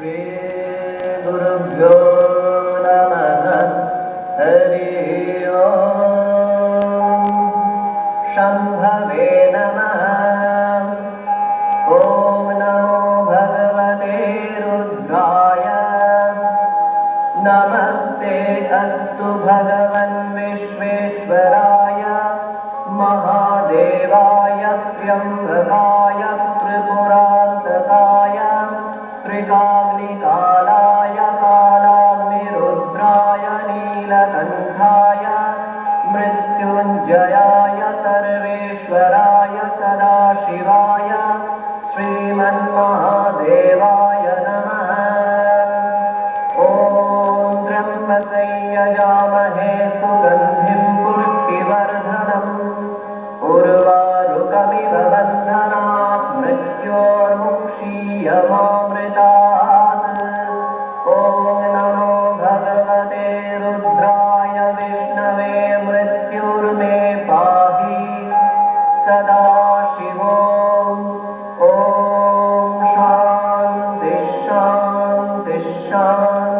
श्रीगुरुभ्यो नमः। हरि ओम्। शम्भवे नमः। ॐ नमो भगवते रुद्राय। नमस्ते अस्तु भगवन् विश्वेश्वराय महादेवाय त्र्यम्बकाय त्रिपुरान्तकाय त्रिकाग्निकालाय कालाग्निरुद्राय नीलकण्ठाय मृत्युञ्जयाय सर्वेश्वराय सदाशिवाय श्रीमन्महादेवाय नमः। ॐ त्र्यम्बकं यजामहे सुगन्धिं पुष्टिवर्धनम् उर्वारुकमिव बन्धनात् मृत्योर्मुक्षीयमामृतात्। ॐ नमो भगवते रुद्राय विष्णवे मृत्युर्मे पाहि सदाशिवो। ॐ शान्तिः शान्तिः शान्तिः।